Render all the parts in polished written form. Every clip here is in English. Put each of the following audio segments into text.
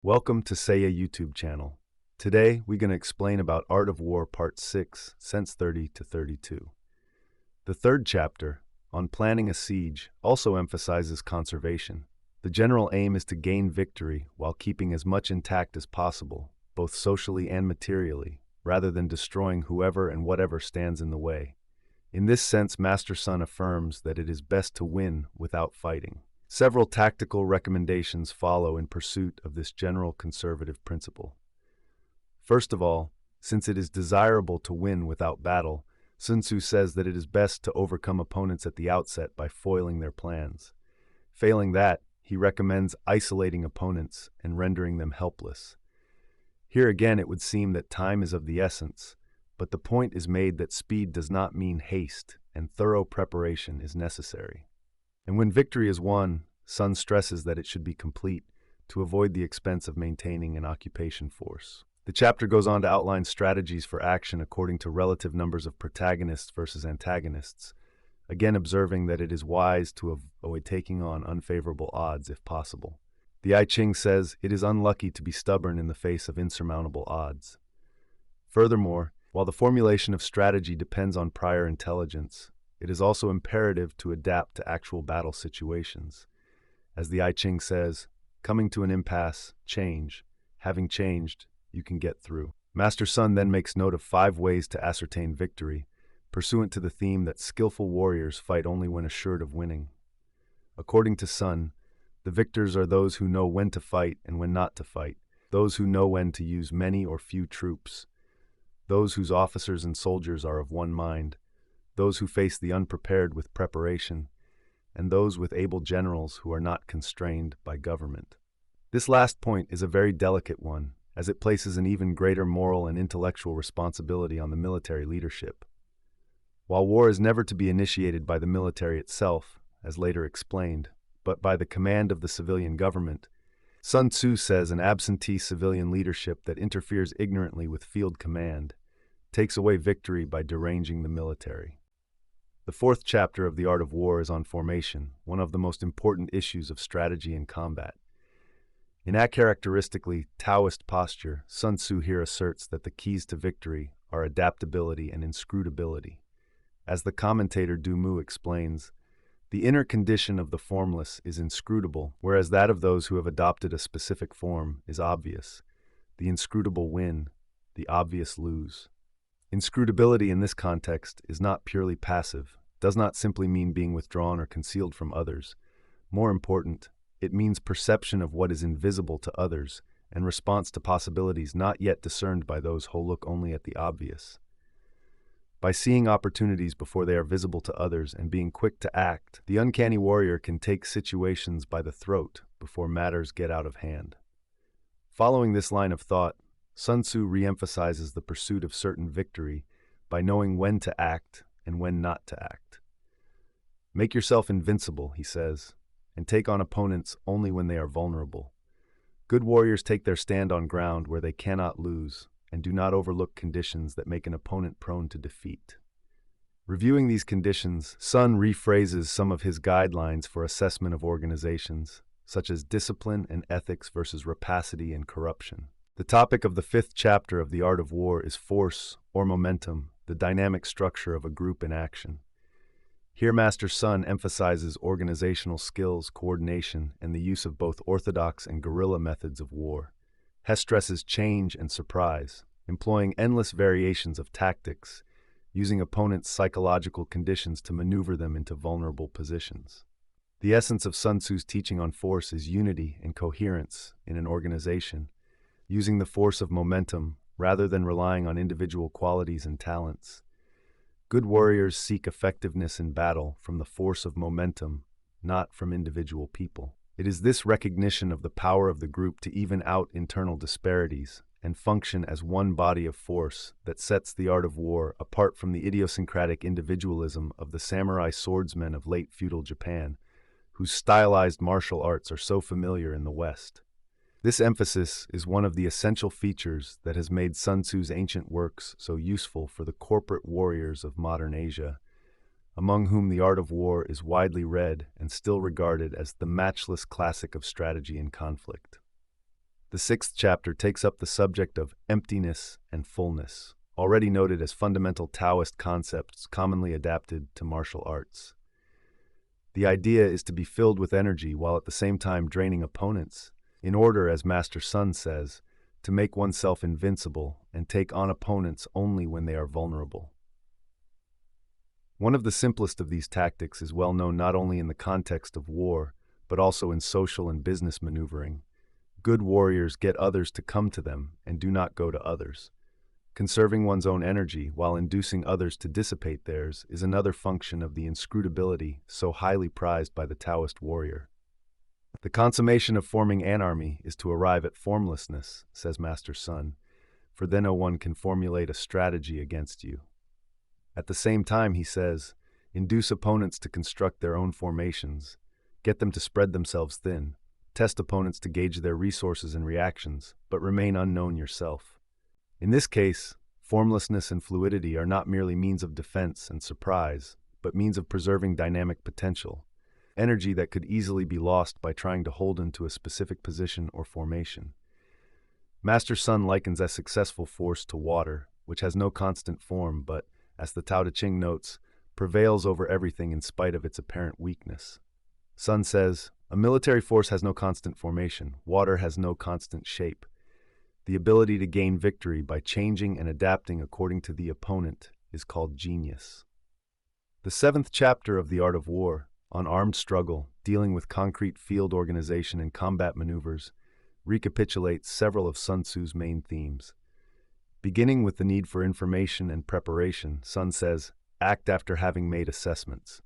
Welcome to Sayya YouTube channel. Today, we're going to explain about Art of War Part 6, Sense 30 to 32. The third chapter, on planning a siege, also emphasizes conservation. The general aim is to gain victory while keeping as much intact as possible, both socially and materially, rather than destroying whoever and whatever stands in the way. In this sense, Master Sun affirms that it is best to win without fighting. Several tactical recommendations follow in pursuit of this general conservative principle. First of all, since it is desirable to win without battle, Sun Tzu says that it is best to overcome opponents at the outset by foiling their plans. Failing that, he recommends isolating opponents and rendering them helpless. Here again, it would seem that time is of the essence, but the point is made that speed does not mean haste, and thorough preparation is necessary. And when victory is won, Sun stresses that it should be complete to avoid the expense of maintaining an occupation force. The chapter goes on to outline strategies for action according to relative numbers of protagonists versus antagonists, again observing that it is wise to avoid taking on unfavorable odds if possible. The I Ching says it is unlucky to be stubborn in the face of insurmountable odds. Furthermore, while the formulation of strategy depends on prior intelligence, it is also imperative to adapt to actual battle situations. As the I Ching says, coming to an impasse, change. Having changed, you can get through. Master Sun then makes note of 5 ways to ascertain victory, pursuant to the theme that skillful warriors fight only when assured of winning. According to Sun, the victors are those who know when to fight and when not to fight, those who know when to use many or few troops, those whose officers and soldiers are of one mind, those who face the unprepared with preparation, and those with able generals who are not constrained by government. This last point is a very delicate one, as it places an even greater moral and intellectual responsibility on the military leadership. While war is never to be initiated by the military itself, as later explained, but by the command of the civilian government, Sun Tzu says an absentee civilian leadership that interferes ignorantly with field command takes away victory by deranging the military. The fourth chapter of The Art of War is on formation, one of the most important issues of strategy and combat. In a characteristically Taoist posture, Sun Tzu here asserts that the keys to victory are adaptability and inscrutability. As the commentator Du Mu explains, the inner condition of the formless is inscrutable, whereas that of those who have adopted a specific form is obvious. The inscrutable win, the obvious lose. Inscrutability in this context is not purely passive, does not simply mean being withdrawn or concealed from others. More important, it means perception of what is invisible to others and response to possibilities not yet discerned by those who look only at the obvious. By seeing opportunities before they are visible to others and being quick to act, the uncanny warrior can take situations by the throat before matters get out of hand. Following this line of thought, Sun Tzu re-emphasizes the pursuit of certain victory by knowing when to act and when not to act. Make yourself invincible, he says, and take on opponents only when they are vulnerable. Good warriors take their stand on ground where they cannot lose and do not overlook conditions that make an opponent prone to defeat. Reviewing these conditions, Sun rephrases some of his guidelines for assessment of organizations, such as discipline and ethics versus rapacity and corruption. The topic of the 5th chapter of The Art of War is force, or momentum, the dynamic structure of a group in action. Here Master Sun emphasizes organizational skills, coordination, and the use of both orthodox and guerrilla methods of war. He stresses change and surprise, employing endless variations of tactics, using opponents' psychological conditions to maneuver them into vulnerable positions. The essence of Sun Tzu's teaching on force is unity and coherence in an organization, using the force of momentum rather than relying on individual qualities and talents. Good warriors seek effectiveness in battle from the force of momentum, not from individual people. It is this recognition of the power of the group to even out internal disparities and function as one body of force that sets the art of war apart from the idiosyncratic individualism of the samurai swordsmen of late feudal Japan, whose stylized martial arts are so familiar in the West. This emphasis is one of the essential features that has made Sun Tzu's ancient works so useful for the corporate warriors of modern Asia, among whom The Art of War is widely read and still regarded as the matchless classic of strategy and conflict. The sixth chapter takes up the subject of emptiness and fullness, already noted as fundamental Taoist concepts commonly adapted to martial arts. The idea is to be filled with energy while at the same time draining opponents, in order, as Master Sun says, to make oneself invincible and take on opponents only when they are vulnerable. One of the simplest of these tactics is well known not only in the context of war, but also in social and business maneuvering. Good warriors get others to come to them and do not go to others. Conserving one's own energy while inducing others to dissipate theirs is another function of the inscrutability so highly prized by the Taoist warrior. The consummation of forming an army is to arrive at formlessness, says Master Sun, for then no one can formulate a strategy against you. At the same time, he says, induce opponents to construct their own formations, get them to spread themselves thin, test opponents to gauge their resources and reactions, but remain unknown yourself. In this case, formlessness and fluidity are not merely means of defense and surprise, but means of preserving dynamic potential, energy that could easily be lost by trying to hold into a specific position or formation. Master Sun likens a successful force to water, which has no constant form but, as the Tao Te Ching notes, prevails over everything in spite of its apparent weakness. Sun says, a military force has no constant formation, water has no constant shape. The ability to gain victory by changing and adapting according to the opponent is called genius. The seventh chapter of The Art of War, on armed struggle, dealing with concrete field organization and combat maneuvers, recapitulates several of Sun Tzu's main themes. Beginning with the need for information and preparation, Sun says, act after having made assessments.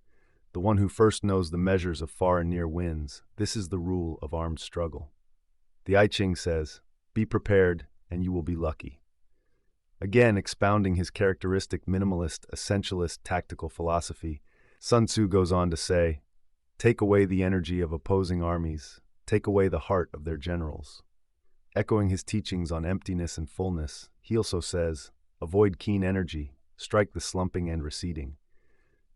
The one who first knows the measures of far and near wins. This is the rule of armed struggle. The I Ching says, be prepared and you will be lucky. Again, expounding his characteristic minimalist, essentialist tactical philosophy, Sun Tzu goes on to say, take away the energy of opposing armies, take away the heart of their generals. Echoing his teachings on emptiness and fullness, he also says, avoid keen energy, strike the slumping and receding.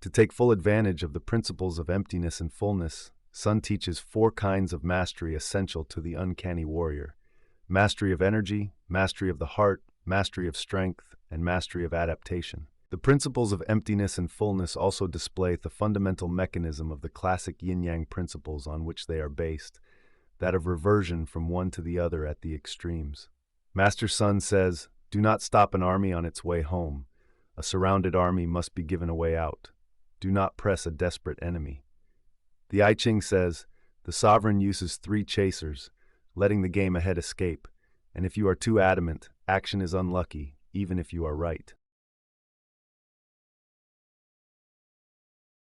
To take full advantage of the principles of emptiness and fullness, Sun teaches 4 kinds of mastery essential to the uncanny warrior: mastery of energy, mastery of the heart, mastery of strength, and mastery of adaptation. The principles of emptiness and fullness also display the fundamental mechanism of the classic yin-yang principles on which they are based, that of reversion from one to the other at the extremes. Master Sun says, do not stop an army on its way home. A surrounded army must be given a way out. Do not press a desperate enemy. The I Ching says, the sovereign uses 3 chasers, letting the game ahead escape, and if you are too adamant, action is unlucky, even if you are right.